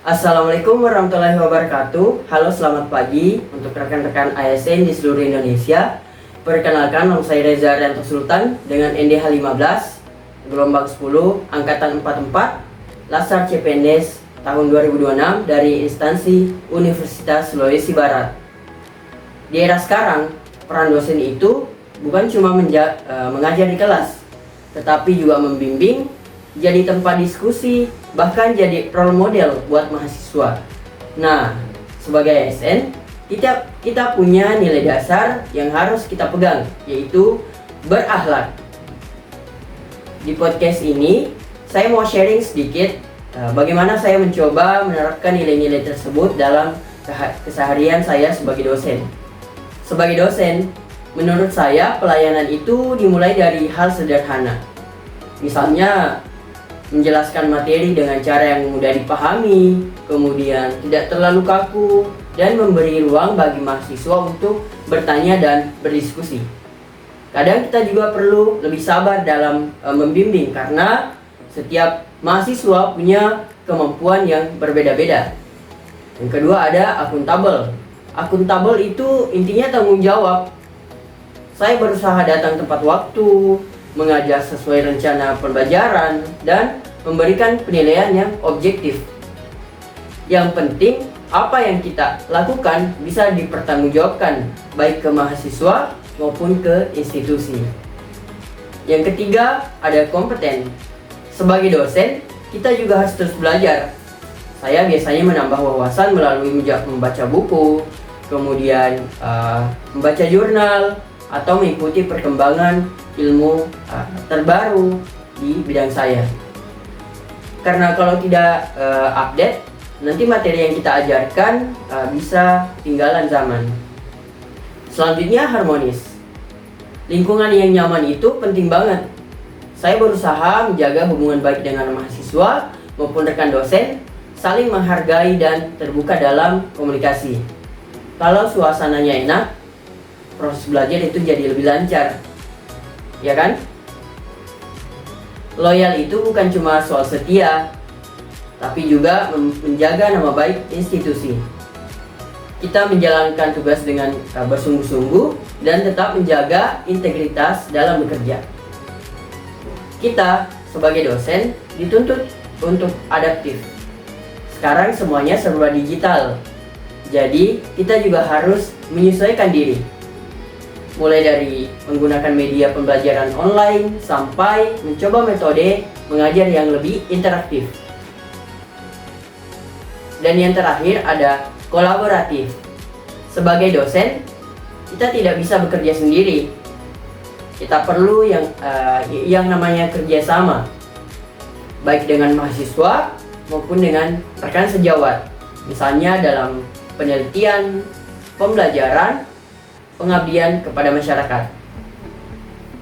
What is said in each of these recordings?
Assalamualaikum warahmatullahi wabarakatuh. Halo, selamat pagi untuk rekan-rekan ASN di seluruh Indonesia. Perkenalkan, nama saya Reza Rianto Sultan dengan NDH 15, gelombang 10, angkatan 44, Lasar CPNS tahun 2026 dari instansi Universitas Sulawesi Barat. Di era sekarang, peran dosen itu bukan cuma mengajar di kelas, tetapi juga membimbing, jadi tempat diskusi, bahkan jadi role model buat mahasiswa. Nah, sebagai ASN, kita punya nilai dasar yang harus kita pegang, yaitu berakhlak. Di podcast ini, saya mau sharing sedikit bagaimana saya mencoba menerapkan nilai-nilai tersebut dalam keseharian saya sebagai dosen. Sebagai dosen, menurut saya pelayanan itu dimulai dari hal sederhana. Misalnya, menjelaskan materi dengan cara yang mudah dipahami, kemudian tidak terlalu kaku, dan memberi ruang bagi mahasiswa untuk bertanya dan berdiskusi. Kadang kita juga perlu lebih sabar dalam membimbing karena setiap mahasiswa punya kemampuan yang berbeda-beda. Yang kedua ada akuntabel. Akuntabel itu intinya tanggung jawab. Saya berusaha datang tepat waktu, mengajar sesuai rencana pembelajaran, dan memberikan penilaian yang objektif. Yang penting, apa yang kita lakukan bisa dipertanggungjawabkan baik ke mahasiswa maupun ke institusi. Yang ketiga, ada kompeten. Sebagai dosen, kita juga harus terus belajar. Saya biasanya menambah wawasan melalui membaca buku, kemudian membaca jurnal, atau mengikuti perkembangan ilmu terbaru di bidang saya. Karena kalau tidak update, nanti materi yang kita ajarkan bisa ketinggalan zaman. Selanjutnya, harmonis. Lingkungan yang nyaman itu penting banget. Saya berusaha menjaga hubungan baik dengan mahasiswa maupun rekan dosen, saling menghargai dan terbuka dalam komunikasi. Kalau suasananya enak, proses belajar itu jadi lebih lancar, ya kan? Loyal itu bukan cuma soal setia, tapi juga menjaga nama baik institusi. Kita menjalankan tugas dengan bersungguh-sungguh dan tetap menjaga integritas dalam bekerja. Kita sebagai dosen dituntut untuk adaptif. Sekarang semuanya serba digital, jadi kita juga harus menyesuaikan diri. Mulai dari menggunakan media pembelajaran online sampai mencoba metode mengajar yang lebih interaktif. Dan yang terakhir ada kolaboratif. Sebagai dosen, kita tidak bisa bekerja sendiri. Kita perlu yang namanya kerjasama, baik dengan mahasiswa maupun dengan rekan sejawat. Misalnya dalam penelitian, pembelajaran, pengabdian kepada masyarakat.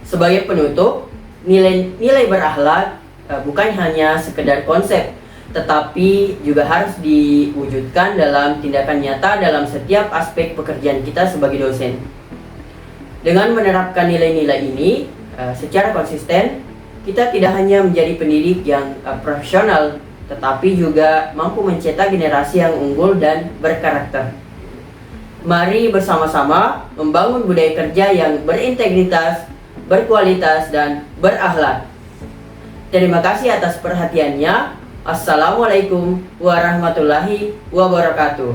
Sebagai penutup, nilai berakhlak bukan hanya sekedar konsep, tetapi juga harus diwujudkan dalam tindakan nyata dalam setiap aspek pekerjaan kita sebagai dosen. Dengan menerapkan nilai-nilai ini secara konsisten, kita tidak hanya menjadi pendidik yang profesional, tetapi juga mampu mencetak generasi yang unggul dan berkarakter. Mari bersama-sama membangun budaya kerja yang berintegritas, berkualitas, dan berakhlak. Terima kasih atas perhatiannya. Assalamualaikum warahmatullahi wabarakatuh.